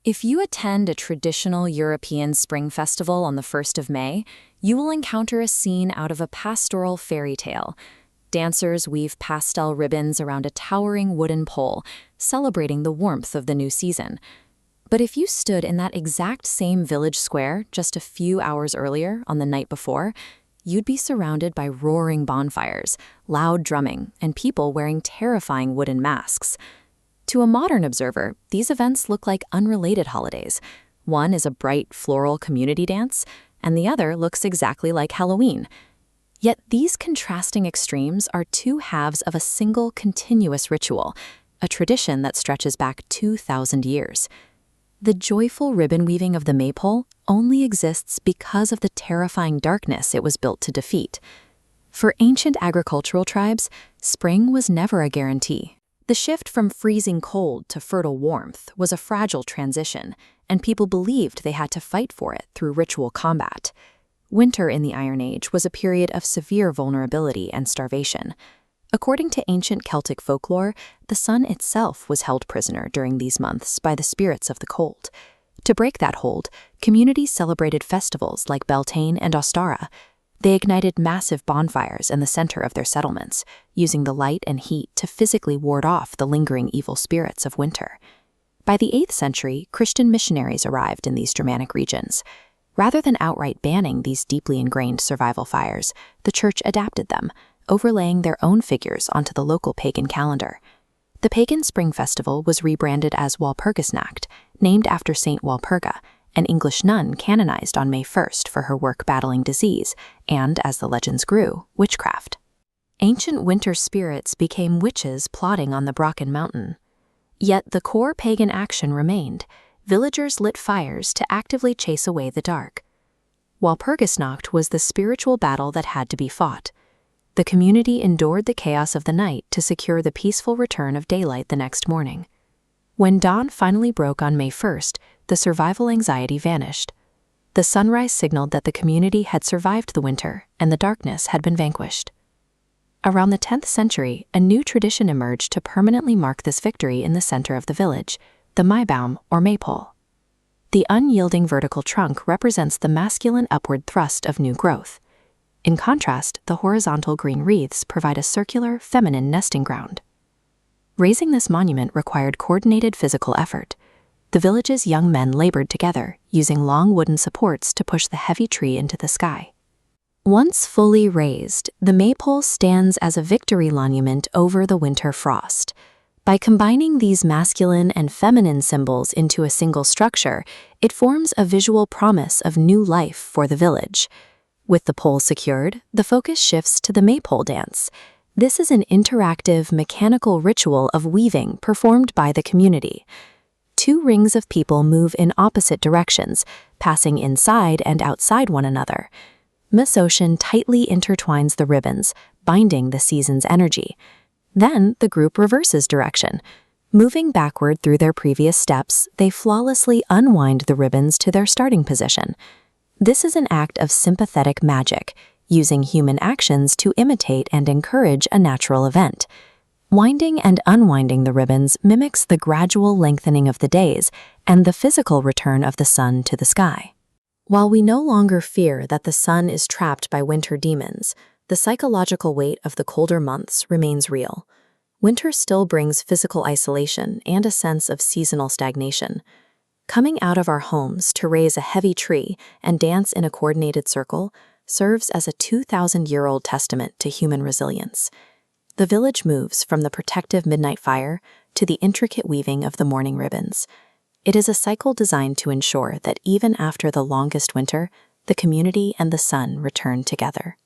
If you attend a traditional European spring festival on the 1st of May, you will encounter a scene out of a pastoral fairy tale. Dancers weave pastel ribbons around a towering wooden pole, celebrating the warmth of the new season. But if you stood in that exact same village square just a few hours earlier on the night before, you'd be surrounded by roaring bonfires, loud drumming, and people wearing terrifying wooden masks. To a modern observer, these events look like unrelated holidays. One is a bright floral community dance, and the other looks exactly like Halloween. Yet these contrasting extremes are two halves of a single continuous ritual, a tradition that stretches back 2,000 years. The joyful ribbon weaving of the maypole only exists because of the terrifying darkness it was built to defeat. For ancient agricultural tribes, spring was never a guarantee. The shift from freezing cold to fertile warmth was a fragile transition, and people believed they had to fight for it through ritual combat. Winter in the Iron Age was a period of severe vulnerability and starvation. According to ancient Celtic folklore, the sun itself was held prisoner during these months by the spirits of the cold. To break that hold, communities celebrated festivals like Beltane and Ostara. They ignited massive bonfires in the center of their settlements, using the light and heat to physically ward off the lingering evil spirits of winter. By the 8th century, Christian missionaries arrived in these Germanic regions. Rather than outright banning these deeply ingrained survival fires, the church adapted them, overlaying their own figures onto the local pagan calendar. The pagan spring festival was rebranded as Walpurgisnacht, named after Saint Walpurga, an English nun canonized on May 1st for her work battling disease, and, as the legends grew, witchcraft. Ancient winter spirits became witches plotting on the Brocken Mountain. Yet the core pagan action remained. Villagers lit fires to actively chase away the dark. Walpurgisnacht was the spiritual battle that had to be fought. The community endured the chaos of the night to secure the peaceful return of daylight the next morning. When dawn finally broke on May 1st, the survival anxiety vanished. The sunrise signaled that the community had survived the winter and the darkness had been vanquished. Around the 10th century, a new tradition emerged to permanently mark this victory in the center of the village, the Maibaum or maypole. The unyielding vertical trunk represents the masculine upward thrust of new growth. In contrast, the horizontal green wreaths provide a circular, feminine nesting ground. Raising this monument required coordinated physical effort. The village's young men labored together, using long wooden supports to push the heavy tree into the sky. Once fully raised, the maypole stands as a victory monument over the winter frost. By combining these masculine and feminine symbols into a single structure, it forms a visual promise of new life for the village. With the pole secured, the focus shifts to the maypole dance. This is an interactive, mechanical ritual of weaving performed by the community. Two rings of people move in opposite directions, passing inside and outside one another. Mesoshin tightly intertwines the ribbons, binding the season's energy. Then the group reverses direction. Moving backward through their previous steps, they flawlessly unwind the ribbons to their starting position. This is an act of sympathetic magic, using human actions to imitate and encourage a natural event. Winding and unwinding the ribbons mimics the gradual lengthening of the days and the physical return of the sun to the sky. While we no longer fear that the sun is trapped by winter demons, the psychological weight of the colder months remains real. Winter still brings physical isolation and a sense of seasonal stagnation. Coming out of our homes to raise a heavy tree and dance in a coordinated circle serves as a 2,000-year-old testament to human resilience. The village moves from the protective midnight fire to the intricate weaving of the morning ribbons. It is a cycle designed to ensure that even after the longest winter, the community and the sun return together.